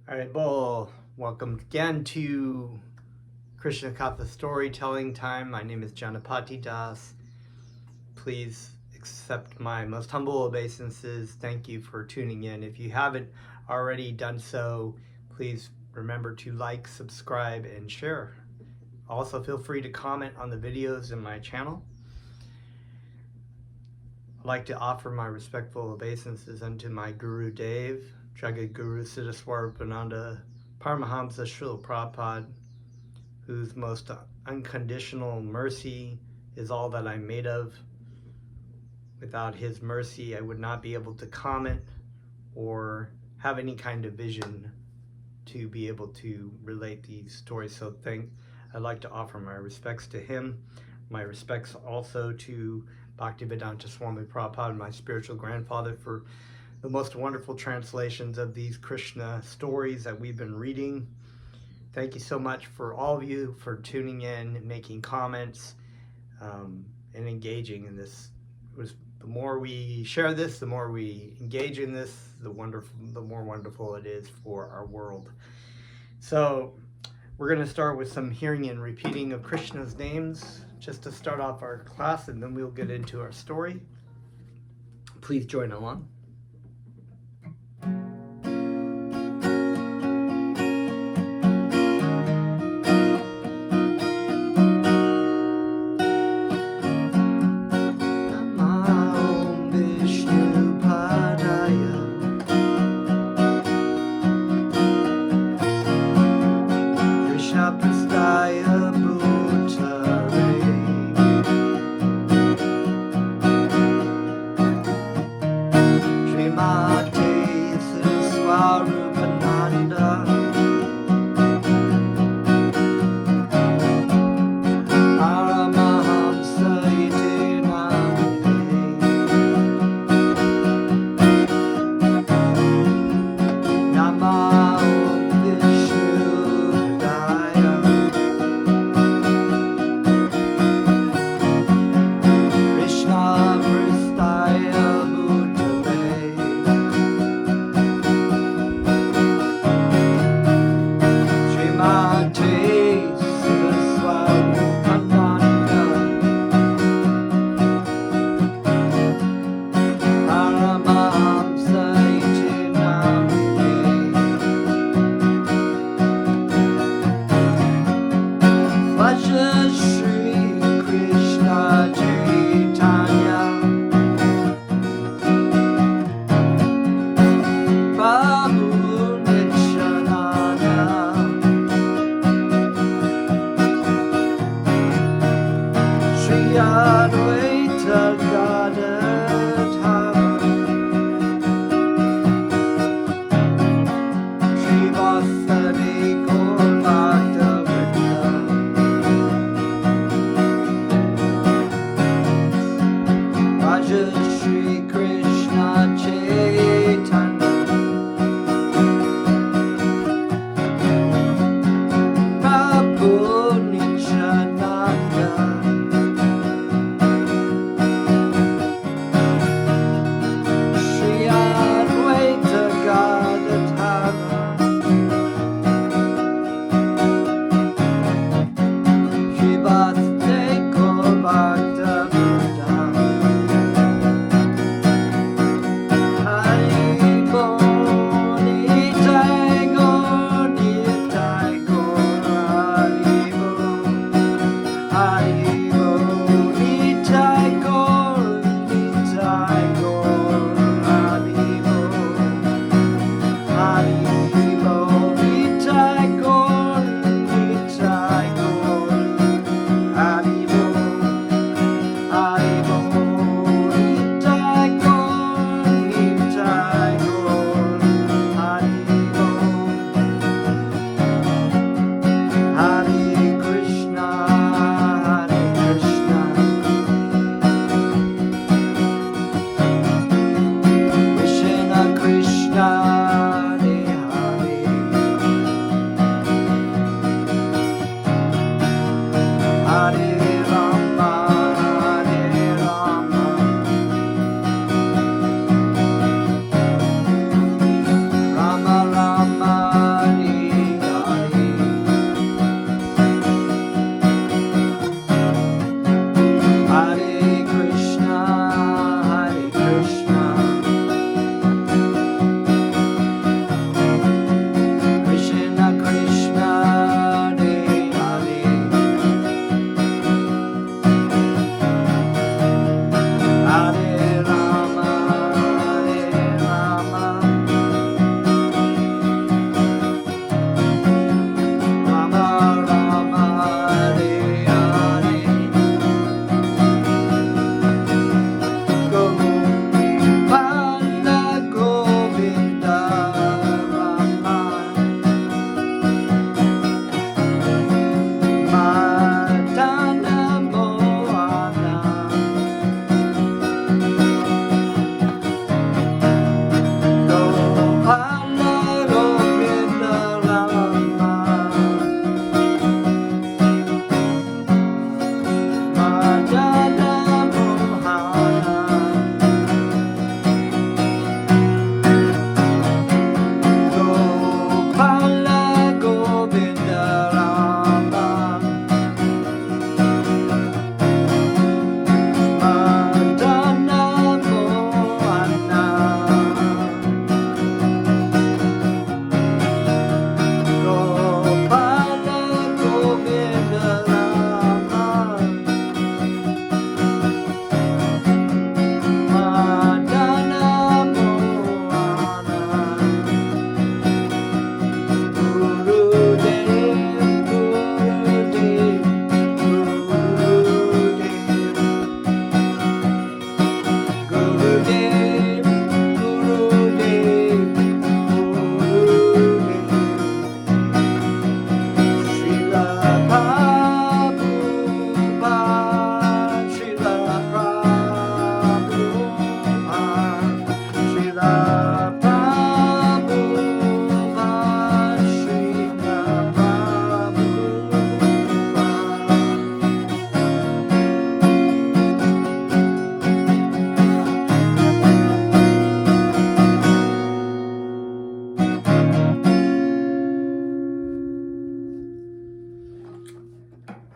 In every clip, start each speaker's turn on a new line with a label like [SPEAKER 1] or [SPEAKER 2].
[SPEAKER 1] All right, well, welcome again to Krishna Katha Storytelling Time. My name is Janapati Das. Please accept my most humble obeisances. Thank you for tuning in. If you haven't already done so, please remember to like, subscribe, and share. Also, feel free to comment on the videos in my channel. I'd like to offer my respectful obeisances unto my Guru Dev, Jagat Guru Siddhaswarapananda Paramahamsa Srila Prabhupada, whose most unconditional mercy is all that I'm made of. Without his mercy, I would not be able to comment or have any kind of vision to be able to relate these stories. So I'd like to offer my respects to him. My respects also to Bhaktivedanta Swami Prabhupada, my spiritual grandfather, for the most wonderful translations of these Krishna stories that we've been reading. Thank you so much for all of you for tuning in, making comments, and engaging in this. The more we share this, the more we engage in this, the more wonderful it is for our world. So we're going to start with some hearing and repeating of Krishna's names just to start off our class, and then we'll get into our story. Please join along.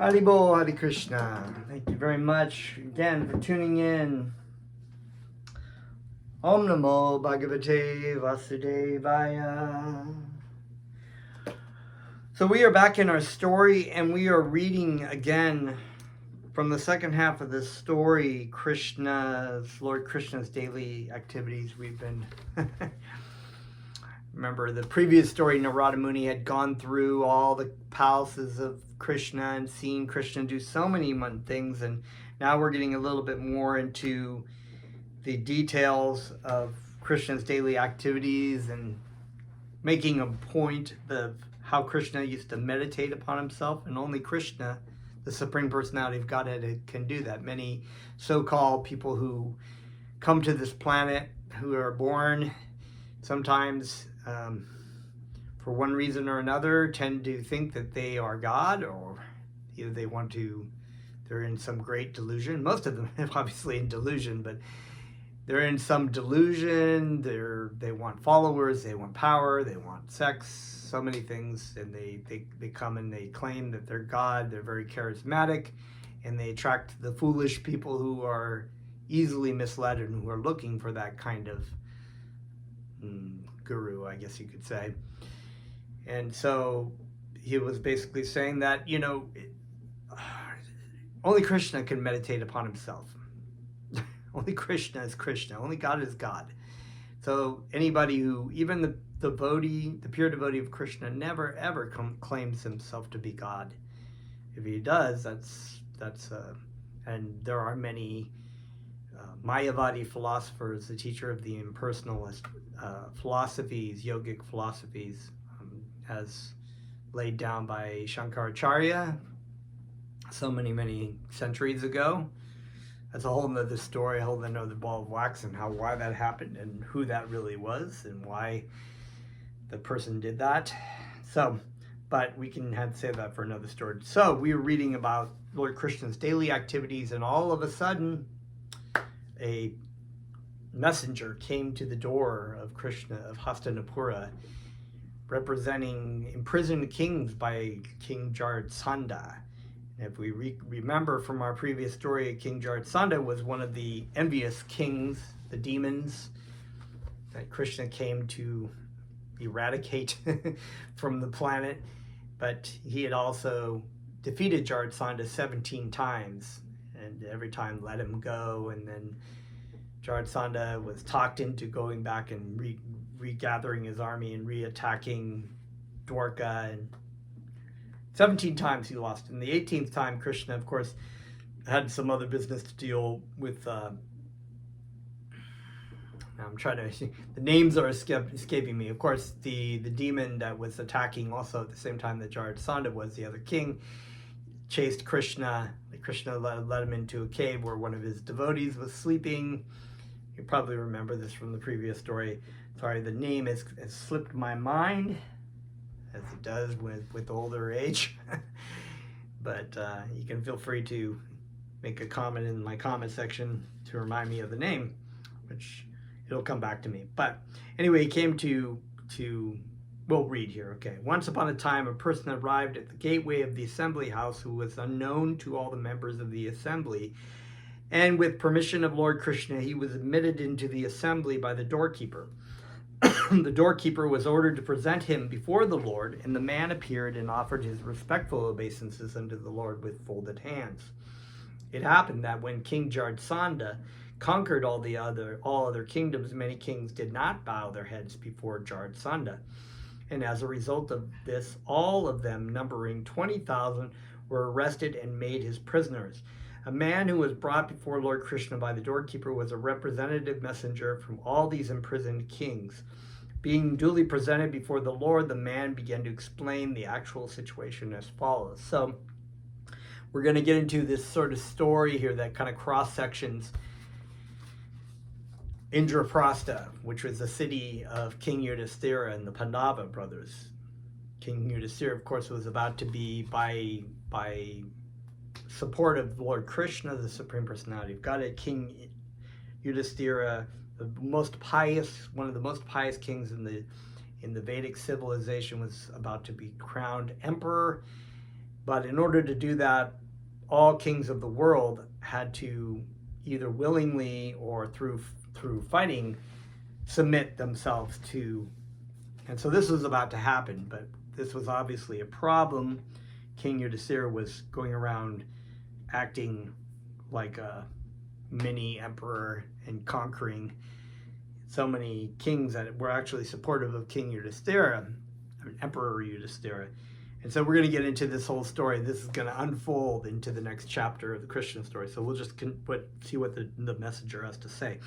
[SPEAKER 1] Haribol, Hare Krishna. Thank you very much again for tuning in. Om Namo Bhagavate Vasudevaya. So we are back in our story, and we are reading again from the second half of this story, Lord Krishna's daily activities. We've been remember the previous story, Narada Muni had gone through all the palaces of Krishna and seen Krishna do so many things, and now we're getting a little bit more into the details of Krishna's daily activities and making a point of how Krishna used to meditate upon himself, and only Krishna, the Supreme Personality of Godhead, can do that. Many so-called people who come to this planet, who are born sometimes for one reason or another, tend to think that they are God, or either they're in some great delusion. Most of them are obviously in delusion, but they're in some delusion. They want followers, they want power, they want sex, so many things, and they come and they claim that they're God. They're very charismatic, and they attract the foolish people who are easily misled and who are looking for that kind of guru, I guess you could say. And so he was basically saying that, only Krishna can meditate upon himself. Only Krishna is Krishna. Only God is God. So anybody who, even the pure devotee of Krishna, never ever claims himself to be God. If he does, and there are many Mayavadi philosophers, the teacher of the impersonalist philosophies, yogic philosophies, as laid down by Shankaracharya so many centuries ago. That's a whole nother story, a whole nother ball of wax, and why that happened and who that really was and why the person did that. So, but we can save that for another story. So we were reading about Lord Krishna's daily activities, and all of a sudden a messenger came to the door of Krishna of Hastinapura, representing imprisoned kings by King Jarasandha. If we remember from our previous story, King Jarasandha was one of the envious kings, the demons, that Krishna came to eradicate from the planet. But he had also defeated Jarasandha 17 times, and every time let him go, and then Jarasandha was talked into going back and regathering his army and re-attacking Dwarka, and 17 times he lost. And the 18th time, Krishna, of course, had some other business to deal with. I'm trying to, the names are escaping me. Of course, the demon that was attacking also at the same time that Jarasandha was, the other king, chased Krishna. Krishna led him into a cave where one of his devotees was sleeping. You probably remember this from the previous story. Sorry, the name has slipped my mind, as it does with older age. But you can feel free to make a comment in my comment section to remind me of the name, which it'll come back to me. But anyway, he came to we'll read here, okay. Once upon a time, a person arrived at the gateway of the assembly house who was unknown to all the members of the assembly, and with permission of Lord Krishna, he was admitted into the assembly by the doorkeeper. The doorkeeper was ordered to present him before the Lord, and the man appeared and offered his respectful obeisances unto the Lord with folded hands. It happened that when King Jarasandha conquered all other kingdoms, many kings did not bow their heads before Jarasandha. And as a result of this, all of them, numbering 20,000, were arrested and made his prisoners. A man who was brought before Lord Krishna by the doorkeeper was a representative messenger from all these imprisoned kings. Being duly presented before the Lord, the man began to explain the actual situation as follows. So we're going to get into this sort of story here that kind of cross-sections Indraprastha, which was the city of King Yudhisthira and the Pandava brothers. King Yudhisthira, of course, was about to be, by support of Lord Krishna, the Supreme Personality of Godhead, King Yudhisthira, one of the most pious kings in the Vedic civilization, was about to be crowned emperor. But in order to do that, all kings of the world had to either willingly or through fighting submit themselves to. And so this was about to happen, but this was obviously a problem. King Yudhisthira was going around acting like a mini emperor and conquering so many kings that were actually supportive of King Yudhisthira, Emperor Yudhisthira. And so we're going to get into this whole story. This is going to unfold into the next chapter of the Krishna story. So we'll just see what the messenger has to say.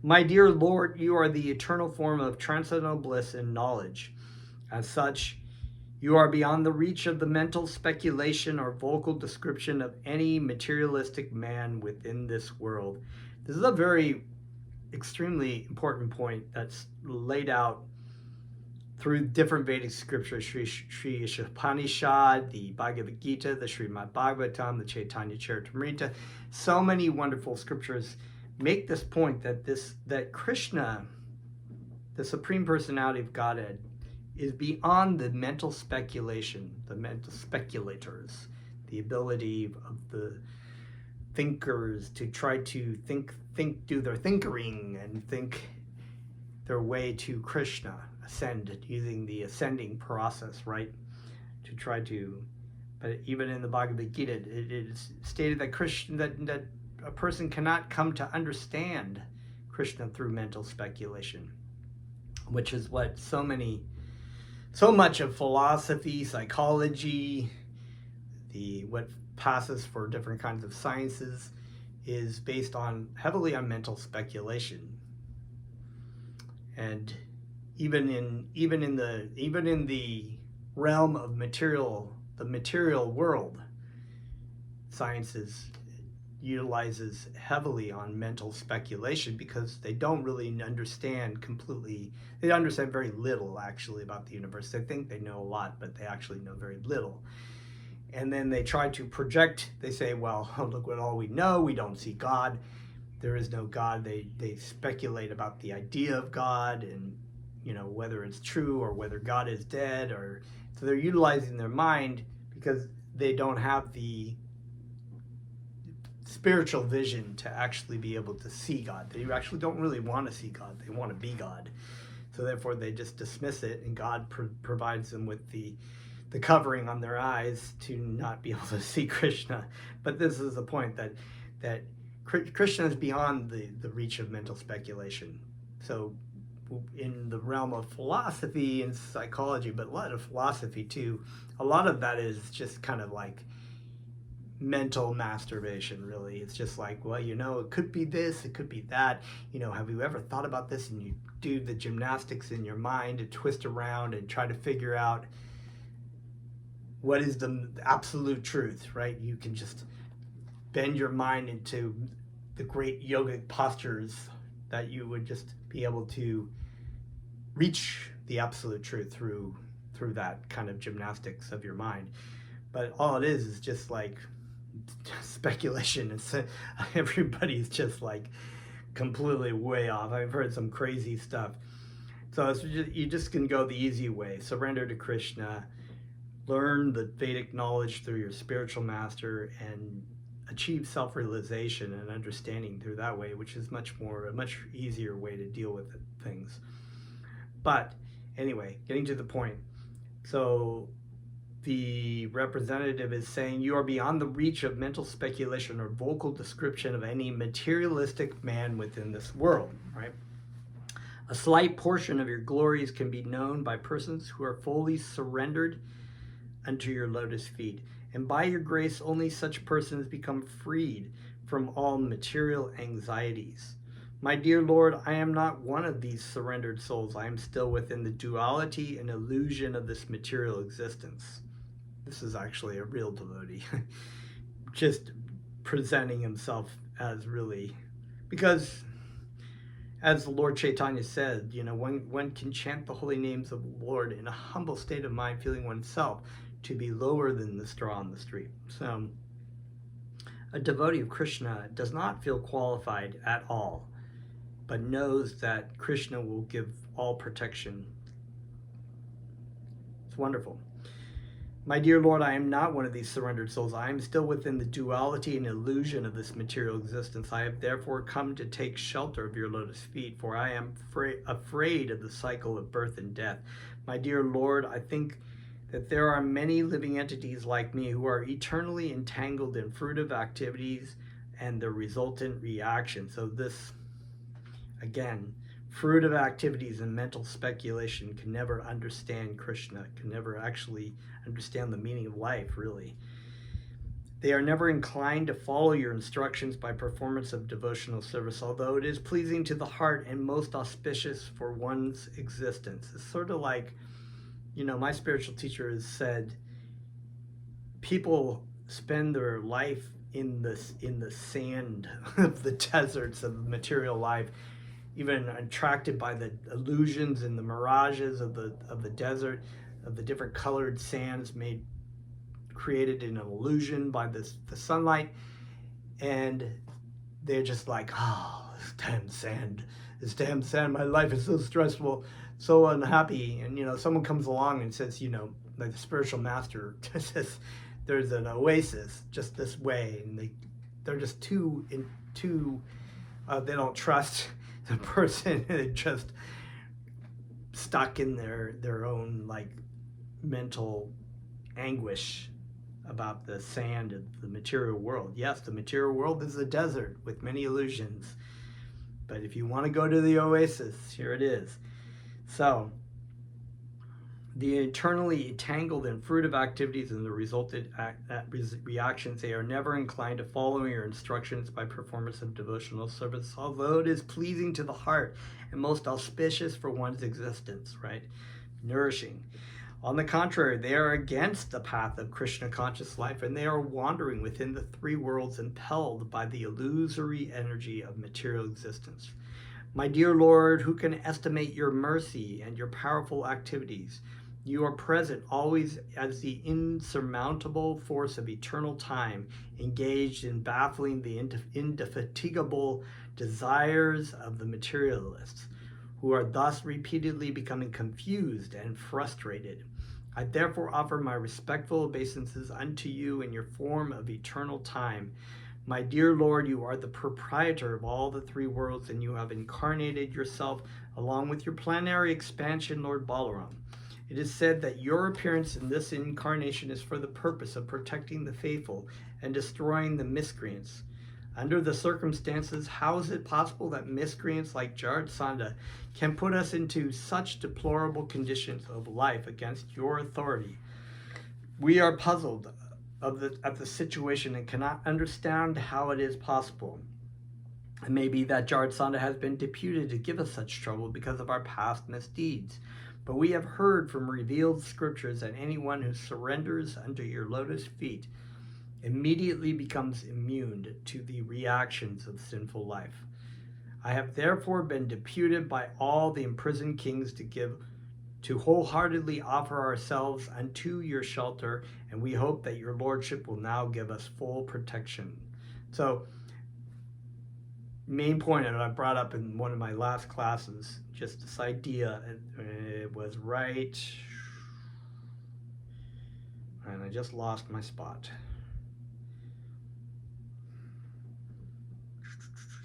[SPEAKER 1] My dear Lord, you are the eternal form of transcendental bliss and knowledge. As such, you are beyond the reach of the mental speculation or vocal description of any materialistic man within this world. This is a very extremely important point that's laid out through different Vedic scriptures, Sri Ishopanishad, the Bhagavad Gita, the Srimad Bhagavatam, the Chaitanya Charitamrita. So many wonderful scriptures make this point that Krishna, the Supreme Personality of Godhead, is beyond the mental speculation, the mental speculators, the ability of the thinkers to try to do their thinkering and think their way to Krishna, ascend using the ascending process, right? To try to, but even in the Bhagavad Gita, it is stated that Krishna, that a person cannot come to understand Krishna through mental speculation, which is what so much of philosophy, psychology, what passes for different kinds of sciences is based heavily on mental speculation. And even in the realm of the material world, sciences utilizes heavily on mental speculation because they don't really understand completely. They understand very little actually about the universe. They think they know a lot, but they actually know very little. And then they try to project. They say, well, look at all we know. We don't see God. There is no God. They speculate about the idea of God and, whether it's true or whether God is dead. So they're utilizing their mind because they don't have the spiritual vision to actually be able to see God. They actually don't really want to see God. They want to be God. So therefore they just dismiss it, and God provides them with the covering on their eyes to not be able to see Krishna. But this is the point that Krishna is beyond the reach of mental speculation. So in the realm of philosophy and psychology, but a lot of philosophy too, a lot of that is just kind of like mental masturbation, really. It's just like, well, it could be this, it could be that. Have you ever thought about this? And you do the gymnastics in your mind and twist around and try to figure out what is the absolute truth, right? You can just bend your mind into the great yogic postures that you would just be able to reach the absolute truth through that kind of gymnastics of your mind. But all it is just like speculation. Everybody's just like completely way off. I've heard some crazy stuff. So you just can go the easy way. Surrender to Krishna, learn the Vedic knowledge through your spiritual master, and achieve self-realization and understanding through that way, which is a much easier way to deal with things. But anyway, getting to the point. So the representative is saying you are beyond the reach of mental speculation or vocal description of any materialistic man within this world, right? A slight portion of your glories can be known by persons who are fully surrendered unto your lotus feet. And by your grace, only such persons become freed from all material anxieties. My dear Lord, I am not one of these surrendered souls. I am still within the duality and illusion of this material existence. This is actually a real devotee, just presenting himself as really, because as the Lord Chaitanya said, one can chant the holy names of the Lord in a humble state of mind, feeling oneself to be lower than the straw on the street. So a devotee of Krishna does not feel qualified at all, but knows that Krishna will give all protection. It's wonderful. My dear Lord, I am not one of these surrendered souls. I am still within the duality and illusion of this material existence. I have therefore come to take shelter of your lotus feet, for I am afraid of the cycle of birth and death. My dear Lord, I think that there are many living entities like me who are eternally entangled in fruitive activities and the resultant reaction. So this, again, fruitive activities and mental speculation can never understand Krishna, can never actually understand the meaning of life, really. They are never inclined to follow your instructions by performance of devotional service, although it is pleasing to the heart and most auspicious for one's existence. It's sort of like, my spiritual teacher has said, people spend their life in the sand of the deserts of material life, even attracted by the illusions and the mirages of the desert, of the different colored sands created in an illusion by the sunlight, and they're just like, oh, this damn sand, my life is so stressful, so unhappy. And someone comes along and says, like the spiritual master says, there's an oasis just this way, and they're just too they don't trust the person. They're just stuck in their own like mental anguish about the sand of the material world. Yes, the material world is a desert with many illusions, but if you want to go to the oasis, here it is. So the eternally entangled in fruitive activities and the resultant reactions, they are never inclined to follow your instructions by performance of devotional service, although it is pleasing to the heart and most auspicious for one's existence, right? Nourishing. On the contrary, they are against the path of Krishna conscious life, and they are wandering within the three worlds, impelled by the illusory energy of material existence. My dear Lord, who can estimate your mercy and your powerful activities? You are present always as the insurmountable force of eternal time, engaged in baffling the indefatigable desires of the materialists, who are thus repeatedly becoming confused and frustrated. I therefore offer my respectful obeisances unto you in your form of eternal time. My dear Lord, you are the proprietor of all the three worlds, and you have incarnated yourself along with your planetary expansion, Lord Balaram. It is said that your appearance in this incarnation is for the purpose of protecting the faithful and destroying the miscreants. Under the circumstances, how is it possible that miscreants like Jardsanda can put us into such deplorable conditions of life against your authority? We are puzzled at the situation and cannot understand how it is possible. It may be that Jardsanda has been deputed to give us such trouble because of our past misdeeds. But we have heard from revealed scriptures that anyone who surrenders unto your lotus feet immediately becomes immune to the reactions of sinful life. I have therefore been deputed by all the imprisoned kings to wholeheartedly offer ourselves unto your shelter, and we hope that your lordship will now give us full protection. So, main point that I brought up in one of my last classes, just this idea, it was right, and I just lost my spot.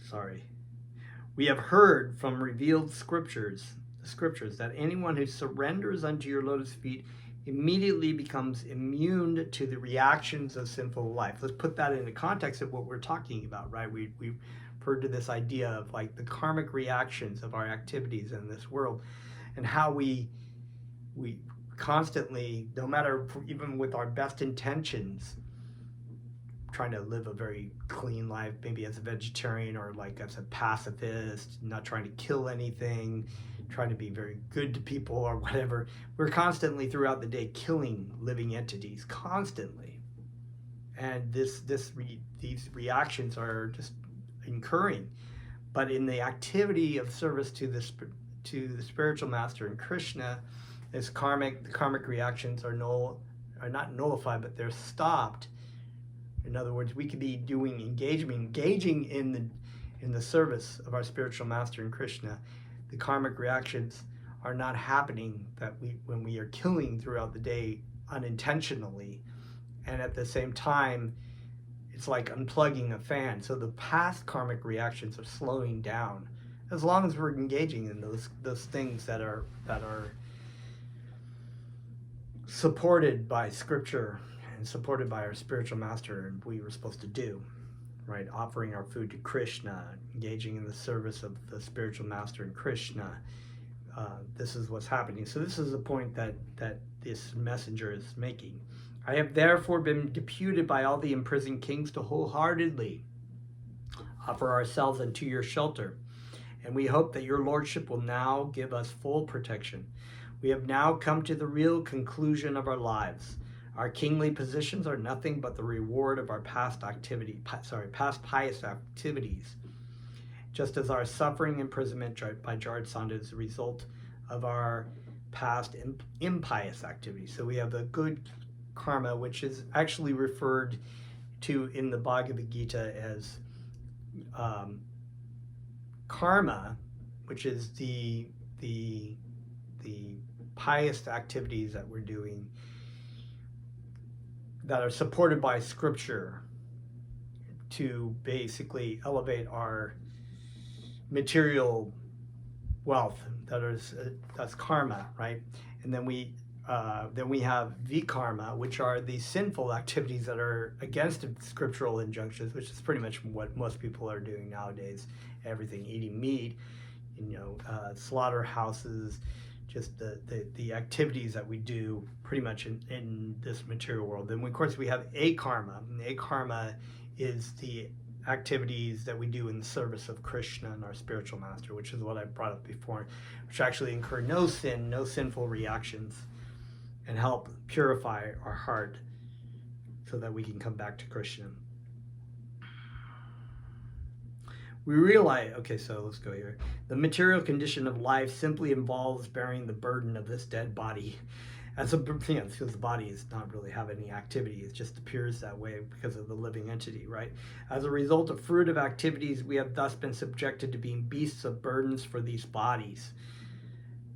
[SPEAKER 1] Sorry. We have heard from revealed scriptures that anyone who surrenders unto your lotus feet immediately becomes immune to the reactions of sinful life. Let's put that into context of what we're talking about, right? We've referred to this idea of like the karmic reactions of our activities in this world, and how we constantly, no matter, even with our best intentions, trying to live a very clean life, maybe as a vegetarian or like as a pacifist, not trying to kill anything, trying to be very good to people or whatever. We're constantly throughout the day killing living entities, constantly. And these reactions are just incurring. But in the activity of service to the spiritual master and Krishna, the karmic reactions are not nullified, but they're stopped. In other words, we could be engaging in the service of our spiritual master and Krishna. The karmic reactions are not happening when we are killing throughout the day unintentionally, and at the same time, it's like unplugging a fan. So the past karmic reactions are slowing down, as long as we're engaging in those things that are supported by Scripture and supported by our spiritual master, and we were supposed to do. Right, offering our food to Krishna, engaging in the service of the spiritual master and Krishna. This is what's happening. So this is the point that this messenger is making. I have therefore been deputed by all the imprisoned kings to wholeheartedly offer ourselves unto your shelter, and we hope that your lordship will now give us full protection. We have now come to the real conclusion of our lives. Our kingly positions are nothing but the reward of our past pious activities, just as our suffering imprisonment by Jardsanda is the result of our past impious activities. So we have the good karma, which is actually referred to in the Bhagavad Gita as karma, which is the pious activities that we're doing that are supported by Scripture to basically elevate our material wealth. That's karma, right? And then we have vikarma, which are the sinful activities that are against scriptural injunctions, which is pretty much what most people are doing nowadays. Everything, eating meat, slaughterhouses, just the activities that we do pretty much in this material world. Then, of course, we have akarma. And akarma is the activities that we do in the service of Krishna and our spiritual master, which is what I brought up before, which actually incur no sin, no sinful reactions, and help purify our heart so that we can come back to Krishna. We realize, okay, so let's go here. The material condition of life simply involves bearing the burden of this dead body. Because the body is not really have any activity, it just appears that way because of the living entity, right? As a result of fruitive activities, we have thus been subjected to being beasts of burdens for these bodies.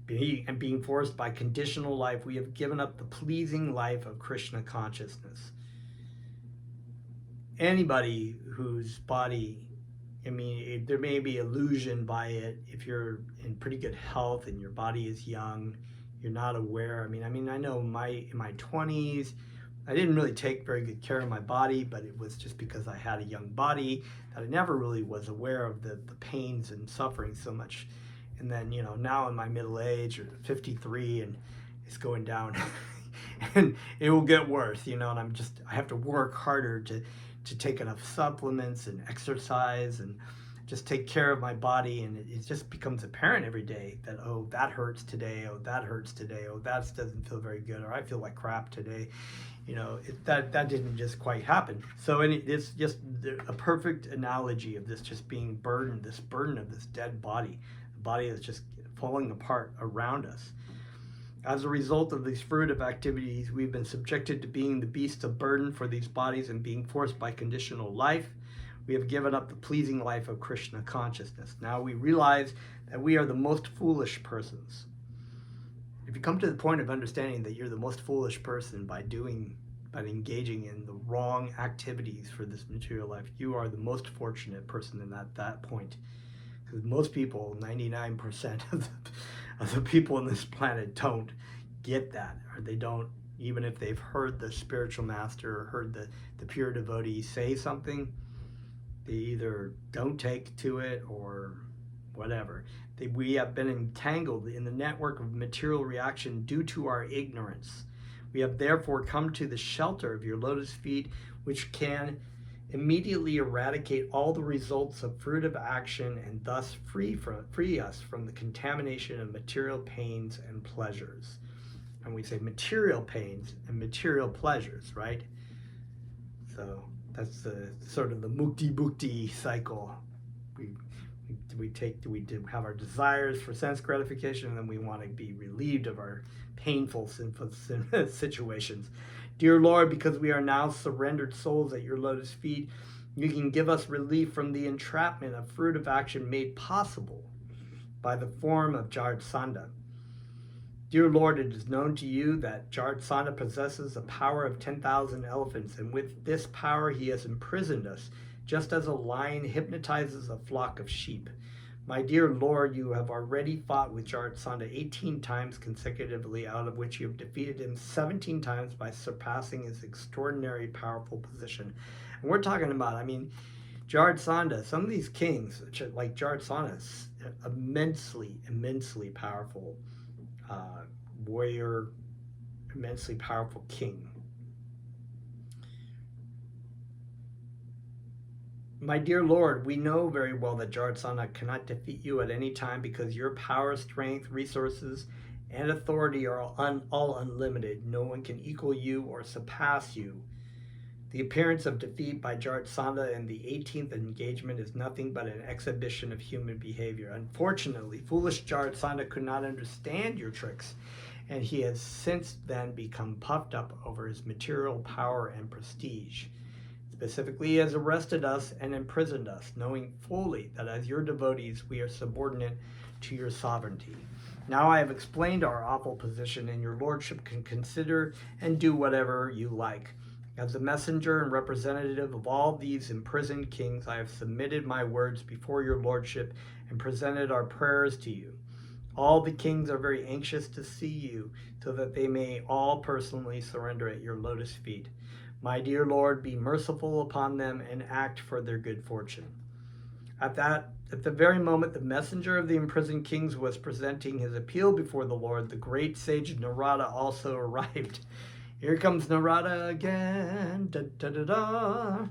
[SPEAKER 1] And being forced by conditional life, we have given up the pleasing life of Krishna consciousness. Anybody whose body, there may be illusion by it if you're in pretty good health and your body is young, you're not aware. I know in my 20s, I didn't really take very good care of my body, but it was just because I had a young body that I never really was aware of the pains and suffering so much. And then, now in my middle age, or 53, and it's going down, and it will get worse, and I have to work harder to take enough supplements and exercise and just take care of my body. And it just becomes apparent every day that, oh, that hurts today, oh, that hurts today, oh, that doesn't feel very good, or I feel like crap today. That didn't just quite happen. So it's just a perfect analogy of this just being burdened, this burden of this dead body. The body is just falling apart around us. As a result of these fruitive activities, we've been subjected to being the beasts of burden for these bodies and being forced by conditional life. We have given up the pleasing life of Krishna consciousness. Now we realize that we are the most foolish persons. If you come to the point of understanding that you're the most foolish person by engaging in the wrong activities for this material life, you are the most fortunate person in that point. Because most people, 99% of the people on this planet don't get that, or they don't, even if they've heard the spiritual master or heard the pure devotee say something, they either don't take to it or whatever. We have been entangled in the network of material reaction due to our ignorance. We have therefore come to the shelter of your lotus feet, which can immediately eradicate all the results of fruitive action and thus free us from the contamination of material pains and pleasures. And we say material pains and material pleasures, right? So that's the sort of the mukti cycle. We have our desires for sense gratification, and then we want to be relieved of our painful, sinful situations. Dear Lord, because we are now surrendered souls at your lotus feet, you can give us relief from the entrapment of fruitive action made possible by the form of Jardsanda. Dear Lord, it is known to you that Jardsana possesses the power of 10,000 elephants, and with this power he has imprisoned us, just as a lion hypnotizes a flock of sheep. My dear Lord, you have already fought with Jardsana 18 times consecutively, out of which you have defeated him 17 times by surpassing his extraordinary powerful position. And we're talking about, Jardsana, some of these kings, like Jardsana, is immensely powerful warrior, immensely powerful king. My dear Lord, we know very well that Jardsana cannot defeat you at any time because your power, strength, resources, and authority are all unlimited. No one can equal you or surpass you. The appearance of defeat by Jardsana in the 18th engagement is nothing but an exhibition of human behavior. Unfortunately, foolish Jardsana could not understand your tricks, and he has since then become puffed up over his material power and prestige. Specifically, he has arrested us and imprisoned us, knowing fully that as your devotees we are subordinate to your sovereignty. Now I have explained our awful position, and your lordship can consider and do whatever you like. As the messenger and representative of all these imprisoned kings, I have submitted my words before your lordship and presented our prayers to you. All the kings are very anxious to see you, so that they may all personally surrender at your lotus feet. My dear Lord, be merciful upon them and act for their good fortune. At the very moment the messenger of the imprisoned kings was presenting his appeal before the Lord, the great sage Narada also arrived. Here comes Narada again. Da, da, da, da.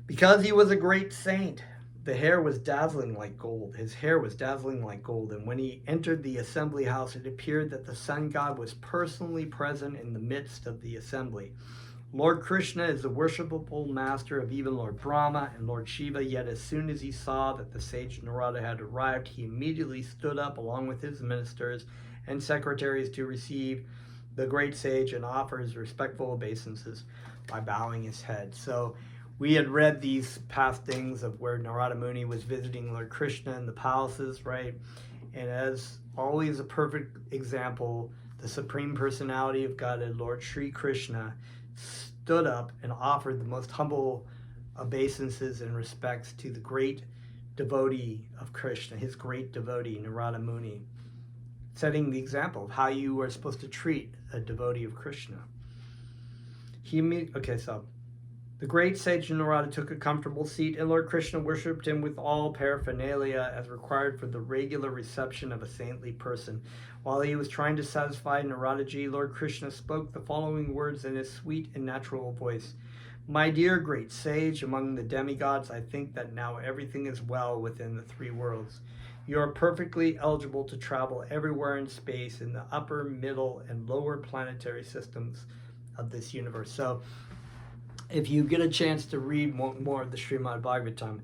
[SPEAKER 1] Because he was a great saint, the hair was dazzling like gold. His hair was dazzling like gold, and when he entered the assembly house, it appeared that the sun god was personally present in the midst of the assembly. Lord Krishna is the worshipable master of even Lord Brahma and Lord Shiva, yet as soon as he saw that the sage Narada had arrived, he immediately stood up along with his ministers and secretaries to receive the great sage and offer his respectful obeisances by bowing his head. So we had read these past things of where Narada Muni was visiting Lord Krishna in the palaces, right? And as always a perfect example, the Supreme Personality of Godhead, Lord Sri Krishna, stood up and offered the most humble obeisances and respects to the great devotee of Krishna, his great devotee, Narada Muni, setting the example of how you are supposed to treat a devotee of Krishna. The great sage Narada took a comfortable seat, and Lord Krishna worshipped him with all paraphernalia as required for the regular reception of a saintly person. While he was trying to satisfy Naradaji, Lord Krishna spoke the following words in his sweet and natural voice. My dear great sage, among the demigods, I think that now everything is well within the three worlds. You are perfectly eligible to travel everywhere in space in the upper, middle, and lower planetary systems of this universe. So if you get a chance to read more of the Srimad Bhagavatam,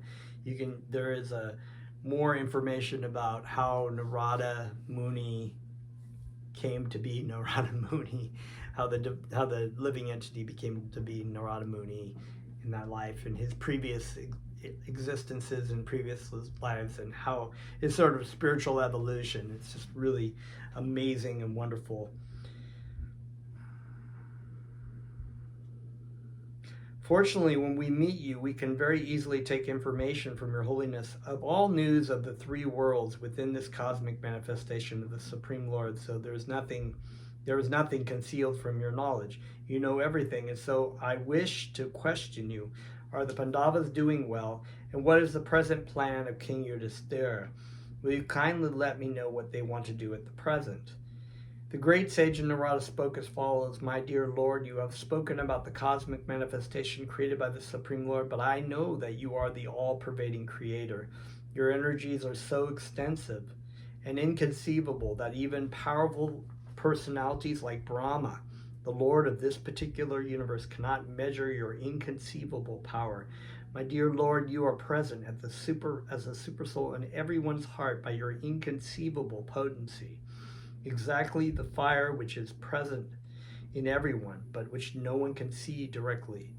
[SPEAKER 1] there is more information about how Narada Muni came to be Narada Muni, how the living entity became to be Narada Muni in that life, and his previous existences and previous lives, and how his sort of spiritual evolution. It's just really amazing and wonderful. Fortunately, when we meet you, we can very easily take information from your holiness of all news of the three worlds within this cosmic manifestation of the Supreme Lord. So there is nothing concealed from your knowledge. You know everything, and so I wish to question you. Are the Pandavas doing well? And what is the present plan of King Yudhisthira? Will you kindly let me know what they want to do at the present? The great sage Narada spoke as follows. My dear Lord, you have spoken about the cosmic manifestation created by the Supreme Lord, but I know that you are the all-pervading creator. Your energies are so extensive and inconceivable that even powerful personalities like Brahma, the Lord of this particular universe, cannot measure your inconceivable power. My dear Lord, you are present as a super soul in everyone's heart by your inconceivable potency. Exactly the fire which is present in everyone, but which no one can see directly.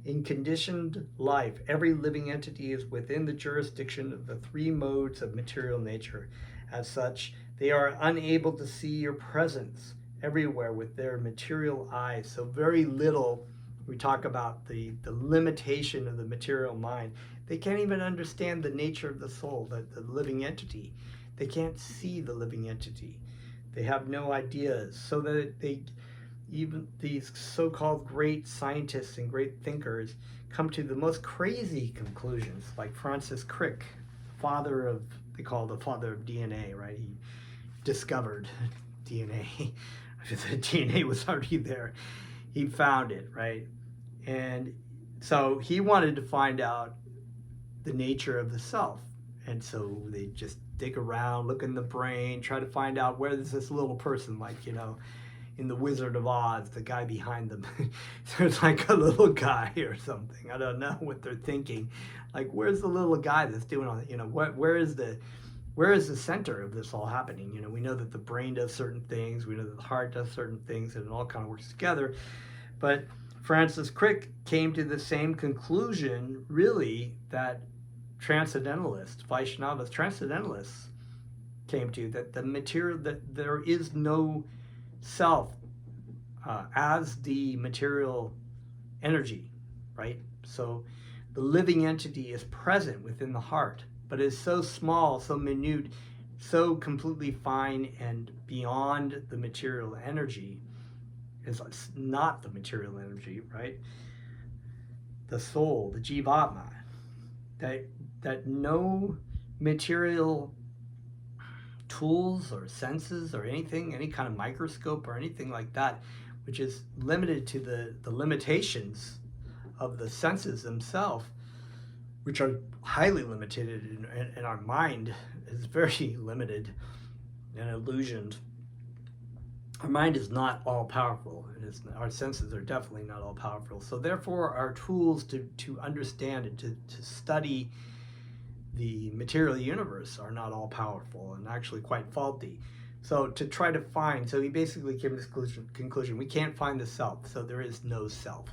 [SPEAKER 1] In conditioned life, every living entity is within the jurisdiction of the three modes of material nature. As such, They are unable to see your presence everywhere with their material eyes. So very little, we talk about the limitation of the material mind. They can't even understand the nature of the soul, the living entity. They can't see the living entity. They have no ideas. So that even these so-called great scientists and great thinkers come to the most crazy conclusions, like Francis Crick, they call the father of DNA, right? He discovered DNA. The DNA was already there. He found it, right? And so he wanted to find out the nature of the self. And so they just dig around, look in the brain, try to find out where there's this little person, like, in the Wizard of Oz, the guy behind them. There's like a little guy or something. I don't know what they're thinking. Like, where's the little guy that's doing all that? Where is the center of this all happening? We know that the brain does certain things. We know that the heart does certain things, and it all kind of works together. But Francis Crick came to the same conclusion, really, that transcendentalists, Vaishnavas, transcendentalists came to, that the material, that there is no self as the material energy, right? So the living entity is present within the heart, but is so small, so minute, so completely fine and beyond the material energy. It's not the material energy, right? The soul, the jivatma, that no material tools or senses or anything, any kind of microscope or anything like that, which is limited to the limitations of the senses themselves, which are highly limited, and our mind is very limited and illusioned. Our mind is not all powerful, and our senses are definitely not all powerful. So therefore, our tools to understand and to study the material universe are not all powerful and actually quite faulty. So to try to find, so he basically came to this conclusion, we can't find the self, so there is no self.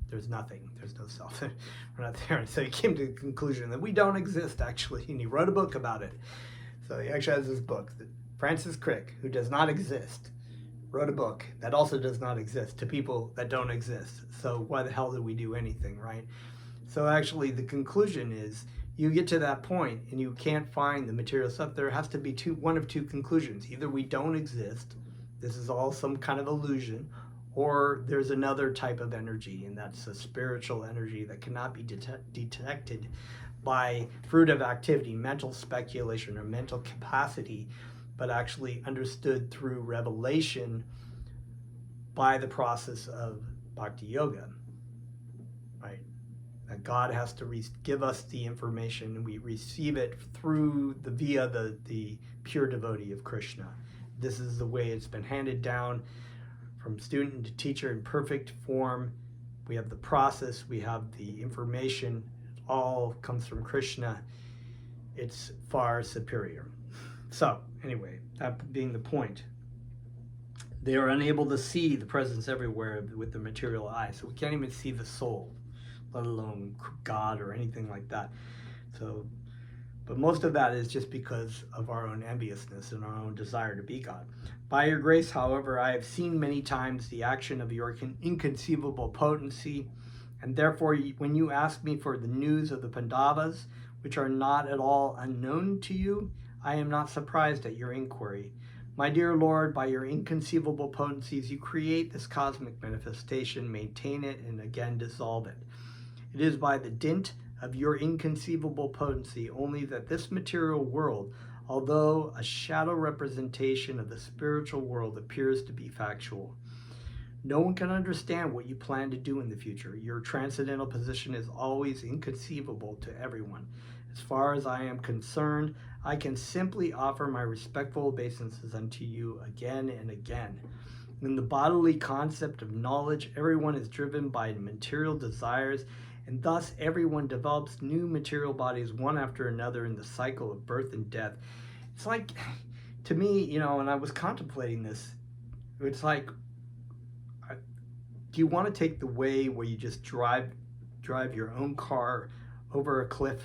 [SPEAKER 1] There's nothing, there's no self. We're not there. So he came to the conclusion that we don't exist, actually, and he wrote a book about it. So he actually has this book, that Francis Crick, who does not exist, wrote a book that also does not exist to people that don't exist. So why the hell do we do anything, right? So actually the conclusion is, you get to that point and you can't find the material stuff. There has to be one of two conclusions. Either we don't exist, this is all some kind of illusion, or there's another type of energy, and that's a spiritual energy that cannot be detected by fruitive activity, mental speculation, or mental capacity, but actually understood through revelation by the process of bhakti yoga, right? That God has to give us the information, and we receive it via the pure devotee of Krishna. This is the way it's been handed down from student to teacher in perfect form. We have the process, we have the information, it all comes from Krishna. It's far superior. So anyway, that being the point, they are unable to see the presence everywhere with the material eye. So we can't even see the soul, let alone God or anything like that. So, but most of that is just because of our own enviousness and our own desire to be God. By your grace, however, I have seen many times the action of your inconceivable potency, and therefore when you ask me for the news of the Pandavas, which are not at all unknown to you, I am not surprised at your inquiry. My dear Lord, by your inconceivable potencies, you create this cosmic manifestation, maintain it, and again dissolve it. It is by the dint of your inconceivable potency only that this material world, although a shadow representation of the spiritual world, appears to be factual. No one can understand what you plan to do in the future. Your transcendental position is always inconceivable to everyone. As far as I am concerned, I can simply offer my respectful obeisances unto you again and again. In the bodily concept of knowledge, everyone is driven by material desires, and thus everyone develops new material bodies one after another in the cycle of birth and death. It's like, to me, and I was contemplating this, it's like, do you want to take the way where you just drive your own car over a cliff,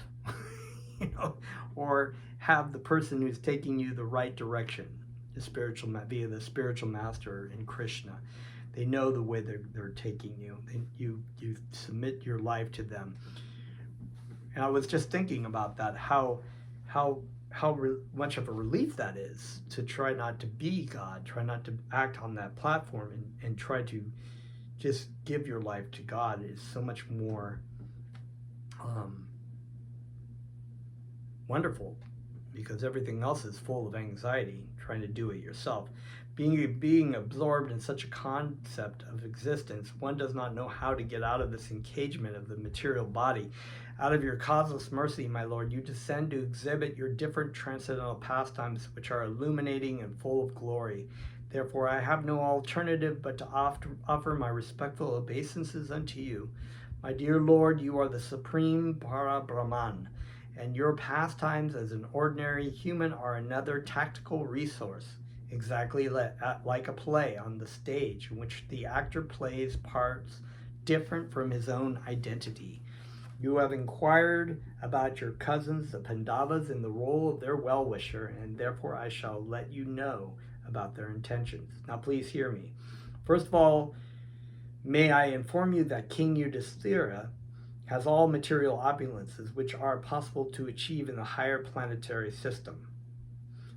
[SPEAKER 1] or have the person who's taking you the right direction? via the spiritual master in Krishna. They know the way they're taking you. You submit your life to them. And I was just thinking about that, how much of a relief that is to try not to be God, try not to act on that platform, and try to just give your life to God is so much more wonderful, because everything else is full of anxiety, trying to do it yourself. Being absorbed in such a concept of existence, one does not know how to get out of this engagement of the material body. Out of your causeless mercy, my Lord, you descend to exhibit your different transcendental pastimes, which are illuminating and full of glory. Therefore, I have no alternative but to offer my respectful obeisances unto you. My dear Lord, you are the supreme Para Brahman, and your pastimes as an ordinary human are another tactical resource, exactly like a play on the stage in which the actor plays parts different from his own identity. You have inquired about your cousins, the Pandavas, in the role of their well-wisher, and therefore I shall let you know about their intentions. Now please hear me. First of all, may I inform you that King Yudhisthira has all material opulences which are possible to achieve in the higher planetary system,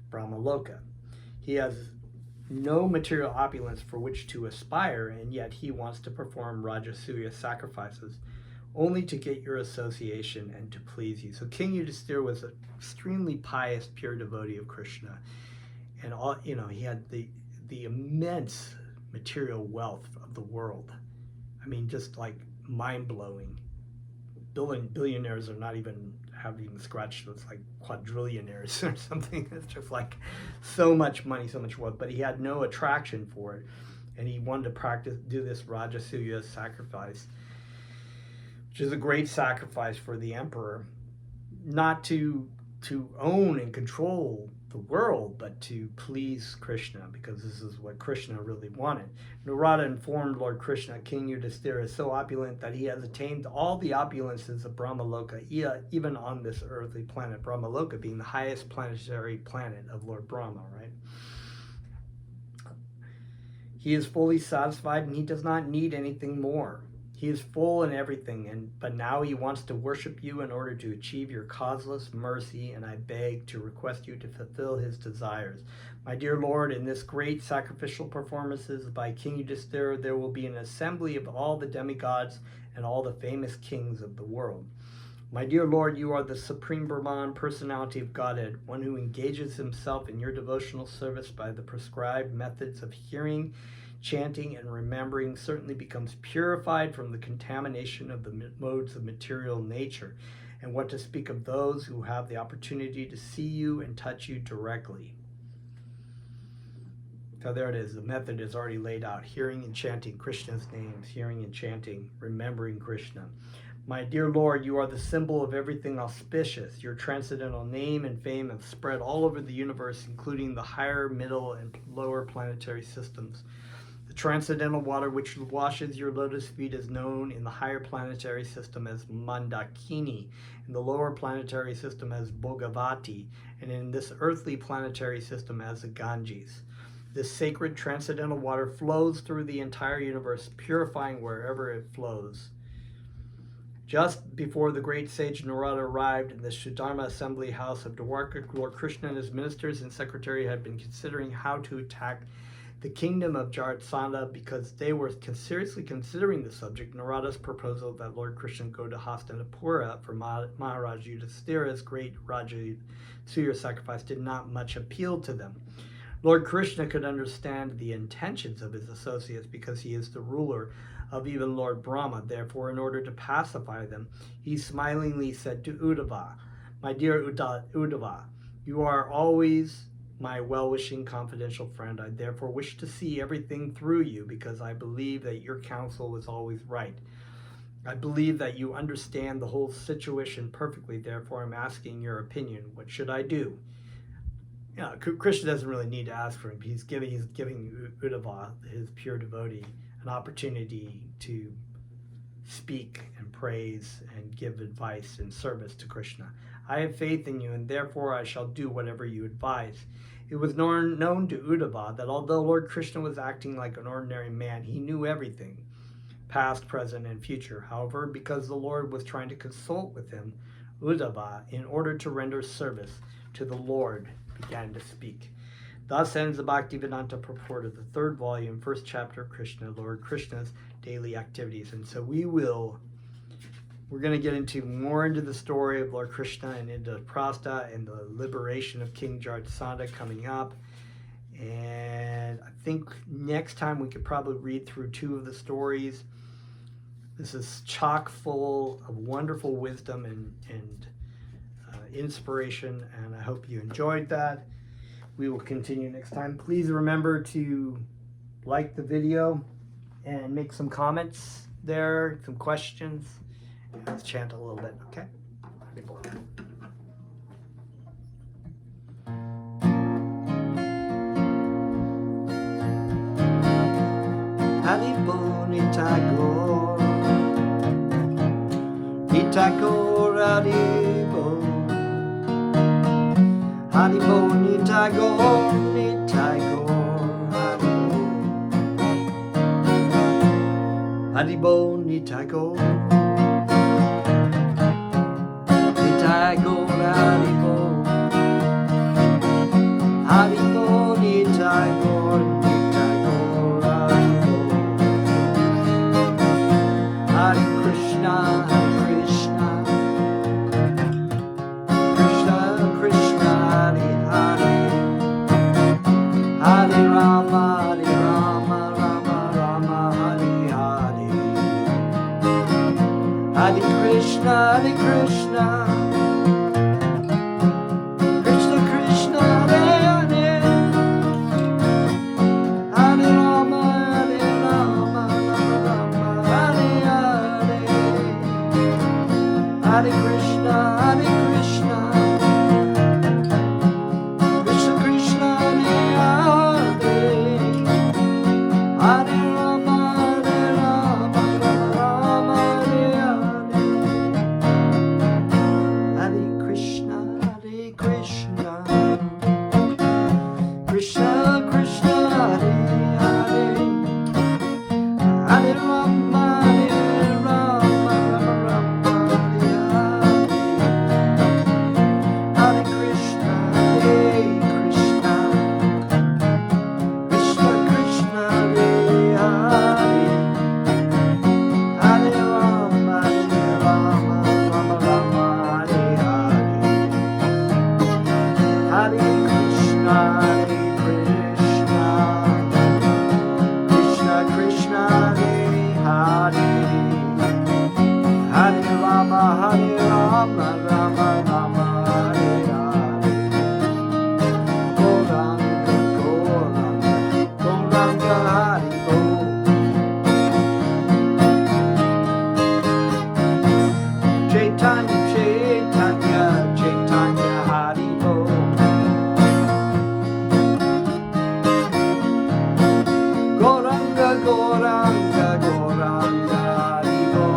[SPEAKER 1] Brahmaloka. He has no material opulence for which to aspire, and yet he wants to perform Rajasuya sacrifices only to get your association and to please you. So King Yudhisthira was an extremely pious, pure devotee of Krishna, and he had the immense material wealth of the world. I mean, just like mind-blowing. Billionaires haven't even scratched. It's like quadrillionaires or something. It's just like so much money, so much wealth, but he had no attraction for it, and he wanted to do this Rajasuya sacrifice, which is a great sacrifice for the emperor, not to own and control the world, but to please Krishna, because this is what Krishna really wanted. Narada informed Lord Krishna, King Yudhisthira is so opulent that he has attained all the opulences of Brahmaloka, even on this earthly planet, Brahmaloka being the highest planetary planet of Lord Brahma, right? He is fully satisfied and he does not need anything more. He is full in everything, but now he wants to worship you in order to achieve your causeless mercy, and I beg to request you to fulfill his desires. My dear Lord, in this great sacrificial performances by King Yudhisthira, there will be an assembly of all the demigods and all the famous kings of the world. My dear Lord, you are the Supreme Brahman, personality of Godhead, one who engages himself in your devotional service by the prescribed methods of hearing, chanting, and remembering, certainly becomes purified from the contamination of the modes of material nature. And what to speak of those who have the opportunity to see you and touch you directly. So there it is. The method is already laid out. Hearing and chanting Krishna's names, hearing and chanting, remembering Krishna. My dear Lord, you are the symbol of everything auspicious. Your transcendental name and fame have spread all over the universe, including the higher, middle, and lower planetary systems. The transcendental water which washes your lotus feet is known in the higher planetary system as Mandakini, in the lower planetary system as Bhogavati, and in this earthly planetary system as the Ganges. This sacred transcendental water flows through the entire universe, purifying wherever it flows. Just before the great sage Narada arrived in the Sudharma assembly house of Dwarka, Lord Krishna and his ministers and secretary had been considering how to attack the kingdom of Jaratsandha because they were seriously considering the subject. Narada's proposal that Lord Krishna go to Hastinapura for Maharaj Yudhisthira's great Rajasuya sacrifice did not much appeal to them. Lord Krishna could understand the intentions of his associates because he is the ruler of even Lord Brahma. Therefore, in order to pacify them, he smilingly said to Uddhava, my dear Uddhava, you are always my well-wishing confidential friend. I therefore wish to see everything through you because I believe that your counsel is always right. I believe that you understand the whole situation perfectly. Therefore, I'm asking your opinion. What should I do? Krishna doesn't really need to ask for him. He's giving Uddhava, his pure devotee, an opportunity to speak and praise and give advice and service to Krishna. I have faith in you, and therefore I shall do whatever you advise. It was known to Uddhava that although Lord Krishna was acting like an ordinary man, he knew everything, past, present, and future. However, because the Lord was trying to consult with him, Uddhava, in order to render service to the Lord, began to speak. Thus ends the Bhaktivedanta purport of the third volume, first chapter of Krishna, Lord Krishna's daily activities. And so we're going to get more into the story of Lord Krishna and into Prasta and the liberation of King Jarasandha coming up. And I think next time we could probably read through 2 of the stories. This is chock full of wonderful wisdom and inspiration, and I hope you enjoyed that. We will continue next time. Please remember to like the video and make some comments there, some questions. Let's chant a little bit, okay? Haribo Nitagore, Nitagore Haribo, Haribo Nitagore, Nitagore Haribo, Haribo Nitagore, Nitagore Haribo, Haribo Nitagore, Nitagore Haribo, Hare Krishna, Hare Krishna, Krishna Krishna, Hare Hare, Hare Rama, Hare Rama, Rama Rama, Hare Hare, Hare Krishna, Hare Krishna, Krishna Krishna, Hare Hare, Hare Rama, Hare Rama, Rama Rama, Hare Hare, Hare Krishna, Hare Krishna, Krishna Krishna, Hare Hare, Hare Rama, Hare Rama, Rama Rama, Hare Hare, Hare Krishna, Hare Krishna, Krishna Krishna, Hare Hare, Hare Rama, Hare Rama, Rama Rama, Hare Hare, Hare Krishna, Hare Krishna, Krishna Krishna, Hare Hare, Hare Rama, Hare Rama, Rama Rama, Hare Hare, Hare Krishna, Hare Krishna, Krishna Krishna, Hare Hare, Hare Rama, Hare Rama, Rama Rama, Hare Hare, Gauranga, Gauranga, Gauranga, Haribo, Chaitanya, Chaitanya, Chaitanya, Haribo, Gauranga, Gauranga, Gauranga, Haribo,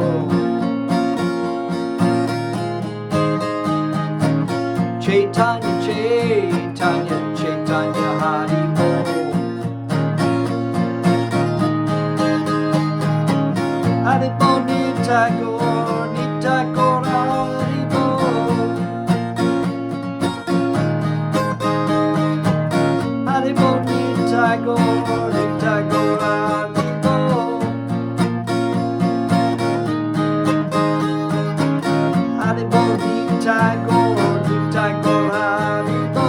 [SPEAKER 1] Chaitanya, Chaitanya, Chaitanya, Haribo, Haribo Nitagore, Nitagore Haribo, Haribo Nitagore, Nitagore Haribo, Haribo Nitagore, Nitagore Haribo,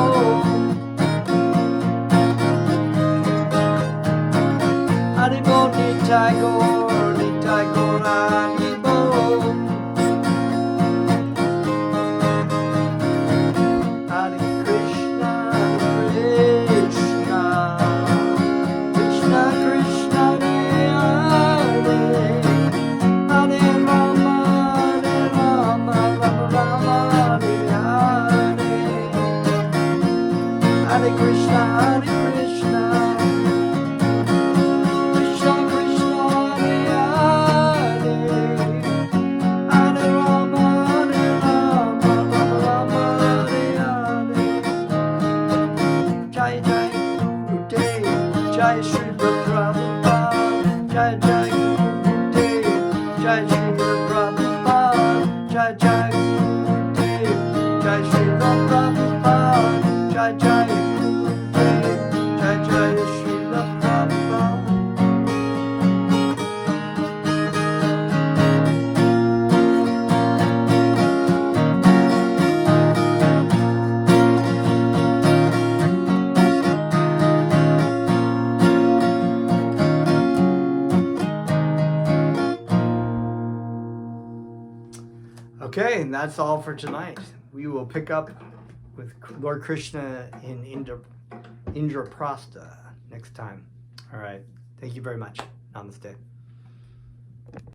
[SPEAKER 1] Haribo Nitagore, Nitagore Haribo, Hare Krishna, Krishna, Krishna Krishna, Hare Hare, Hare Rama, Hare Rama, Rama Rama, Hare Hare, Hare Krishna, Hare Krishna, Krishna Krishna, Hare Hare, Jai Jai Gurudev, Jai Srila Prabhupada, Jai Jai Gurudev, Jai Srila Prabhupada, Jai Jai Gurudev, Jai Jai Srila Prabhupada. Okay, and that's all for tonight. We will pick up with Lord Krishna in Indraprastha next time. All right. Thank you very much. Namaste.